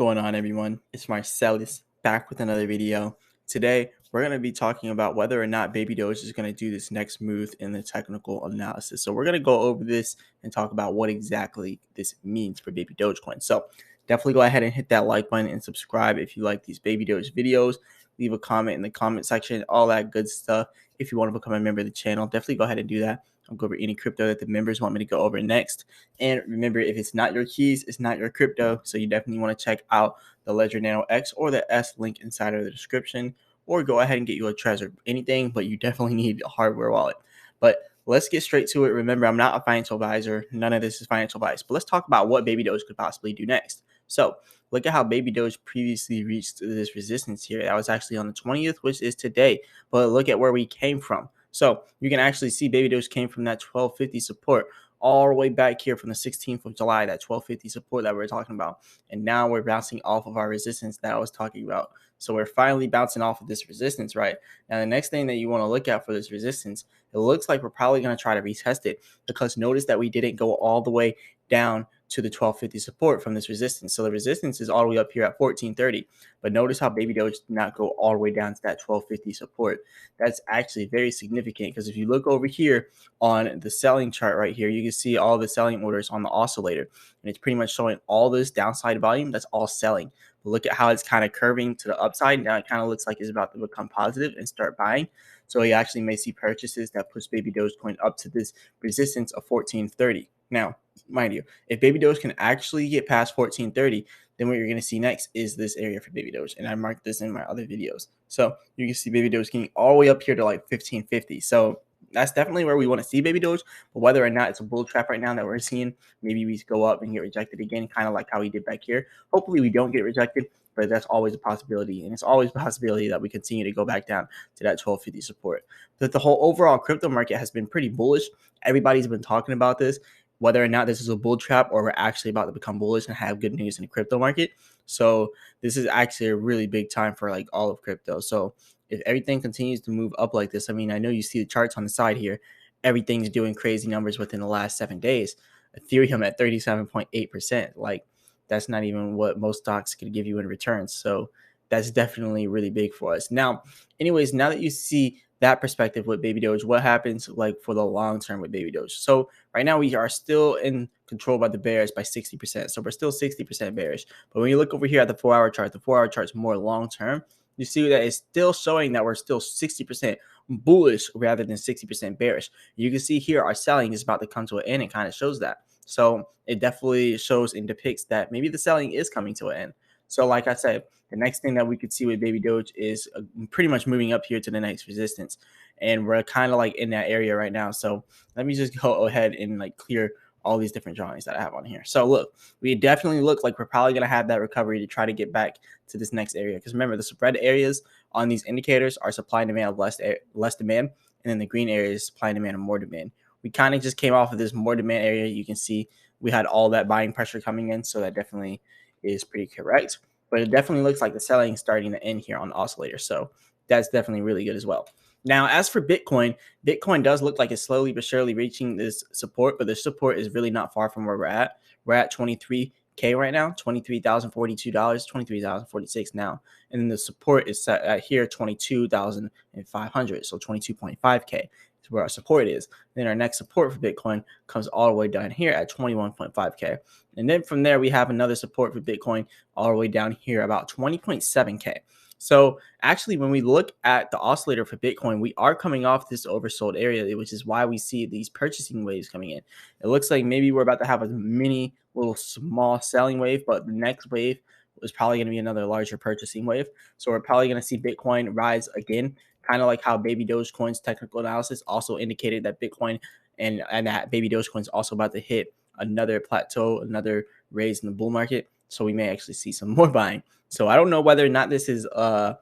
going on, everyone? It's Marcellus back with another video. Today, we're going to be talking about whether or not Baby Doge is going to do this next move in the technical analysis. So we're going to go over this and talk about what exactly this means for Baby Dogecoin. So definitely go ahead and hit that like button and subscribe if you like these Baby Doge videos. Leave a comment in the comment section, all that good stuff. If you want to become a member of the channel, definitely go ahead and do that. I'll go over any crypto that the members want me to go over next. And remember, if it's not your keys, it's not your crypto. So you definitely want to check out the Ledger Nano X or the S link inside of the description, or go ahead and get you a Trezor, anything, but you definitely need a hardware wallet. But let's get straight to it. Remember, I'm not a financial advisor. None of this is financial advice, but let's talk about what Baby Doge could possibly do next. So look at how Baby Doge previously reached this resistance here. That was actually on the 20th, which is today. But look at where we came from. So you can actually see Baby Doge came from that 1250 support all the way back here from the 16th of July, that 1250 support that we are talking about. And now we're bouncing off of our resistance that I was talking about. So we're finally bouncing off of this resistance, right? Now, the next thing that you want to look at for this resistance, it looks like we're probably going to try to retest it, because notice that we didn't go all the way down to the 1250 support from this resistance. So the resistance is all the way up here at 1430. But notice how Baby Doge did not go all the way down to that 1250 support. That's actually very significant, because if you look over here on the selling chart right here, you can see all the selling orders on the oscillator. And it's pretty much showing all this downside volume. That's all selling. But look at how it's kind of curving to the upside. Now it kind of looks like it's about to become positive and start buying. So you actually may see purchases that push Baby Dogecoin up to this resistance of 1430. Now, mind you, if Baby Doge can actually get past 1430, then what you're going to see next is this area for Baby Doge. And I marked this in my other videos. So you can see Baby Doge getting all the way up here to like 1550. So that's definitely where we want to see Baby Doge. But whether or not it's a bull trap right now that we're seeing, maybe we go up and get rejected again, kind of like how we did back here. Hopefully we don't get rejected, but that's always a possibility. And it's always a possibility that we continue to go back down to that 1250 support. But the whole overall crypto market has been pretty bullish. Everybody's been talking about this, whether or not this is a bull trap or we're actually about to become bullish and have good news in the crypto market. So this is actually a really big time for like all of crypto. So if everything continues to move up like this, I mean, I know you see the charts on the side here. Everything's doing crazy numbers within the last 7 days. Ethereum at 37.8%. Like, that's not even what most stocks could give you in returns. So that's definitely really big for us. Now, anyways, now that you see that perspective with Baby Doge, what happens like for the long term with Baby Doge? So right now we are still in control by the bears by 60%. So we're still 60% bearish. But when you look over here at the 4-hour chart, the 4-hour chart is more long term. You see that it's still showing that we're still 60% bullish rather than 60% bearish. You can see here our selling is about to come to an end. It kind of shows that. So it definitely shows and depicts that maybe the selling is coming to an end. So like I said, the next thing that we could see with Baby Doge is pretty much moving up here to the next resistance. And we're kind of like in that area right now. So let me just go ahead and like clear all these different drawings that I have on here. So look, we definitely look like we're probably going to have that recovery to try to get back to this next area. Because remember, the spread areas on these indicators are supply and demand of less demand. And then the green area is supply and demand of more demand. We kind of just came off of this more demand area. You can see we had all that buying pressure coming in. So that definitely is pretty correct. But it definitely looks like the selling is starting to end here on the oscillator. So that's definitely really good as well. Now, as for Bitcoin, Bitcoin does look like it's slowly but surely reaching this support, but the support is really not far from where we're at. We're at 23K right now, $23,042, $23,046 now. And then the support is set at here, 22,500, so 22.5K is where our support is. Then our next support for Bitcoin comes all the way down here at 21.5K. And then from there, we have another support for Bitcoin all the way down here about 20.7K. So actually, when we look at the oscillator for Bitcoin, we are coming off this oversold area, which is why we see these purchasing waves coming in. It looks like maybe we're about to have a mini little small selling wave, but the next wave is probably going to be another larger purchasing wave. So we're probably going to see Bitcoin rise again, kind of like how Baby Dogecoin's technical analysis also indicated that Bitcoin and that Baby Dogecoin is also about to hit another plateau, another raise in the bull market. So we may actually see some more buying. So I don't know whether or not this is a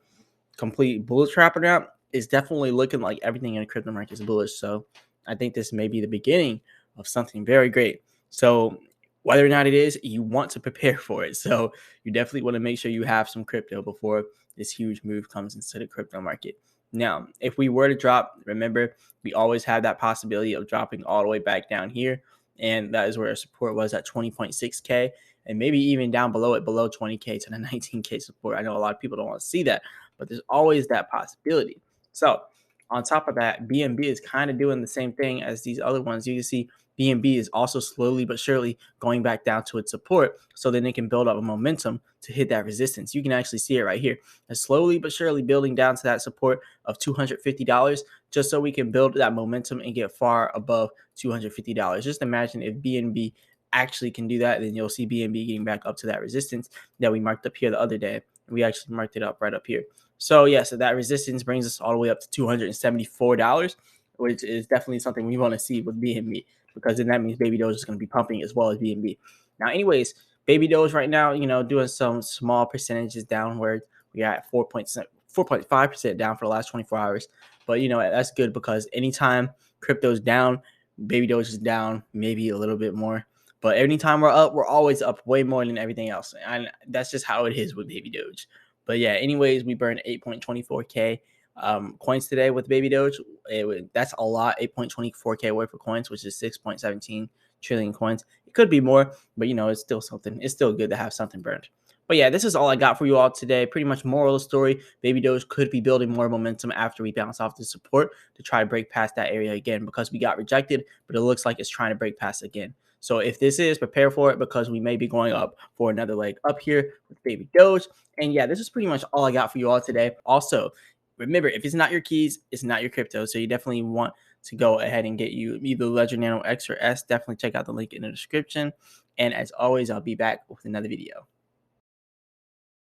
complete bull trap or not. It's definitely looking like everything in the crypto market is bullish. So I think this may be the beginning of something very great. So whether or not it is, you want to prepare for it. So you definitely want to make sure you have some crypto before this huge move comes into the crypto market. Now, if we were to drop, remember, we always have that possibility of dropping all the way back down here. And that is where our support was at 20.6K. and maybe even down below it, below 20K to the 19K support. I know a lot of people don't want to see that, but there's always that possibility. So on top of that, BNB is kind of doing the same thing as these other ones. You can see BNB is also slowly but surely going back down to its support, so then it can build up a momentum to hit that resistance. You can actually see it right here. It's slowly but surely building down to that support of $250, just so we can build that momentum and get far above $250. Just imagine if BNB actually can do that, then you'll see BNB getting back up to that resistance that we marked up here the other day. We actually marked it up right up here. So yeah, so that resistance brings us all the way up to $274, which is definitely something we want to see with BNB, because then that means Baby Doge is going to be pumping as well as BNB. Now, anyways, Baby Doge right now, doing some small percentages downward. We got 4.5% down for the last 24 hours. But that's good, because anytime crypto's down, Baby Doge is down maybe a little bit more. But anytime we're up, we're always up way more than everything else. And that's just how it is with Baby Doge. But yeah, anyways, we burned 8.24K coins today with Baby Doge. That's a lot, 8.24K worth of coins, which is 6.17 trillion coins. It could be more, but it's still something. It's still good to have something burned. But yeah, this is all I got for you all today. Pretty much moral of the story, Baby Doge could be building more momentum after we bounce off the support to try to break past that area again, because we got rejected, but it looks like it's trying to break past again. So if this is, prepare for it, because we may be going up for another leg up here with Baby Doge. And yeah, this is pretty much all I got for you all today. Also, remember, if it's not your keys, it's not your crypto. So you definitely want to go ahead and get you either Ledger Nano X or S. Definitely check out the link in the description. And as always, I'll be back with another video.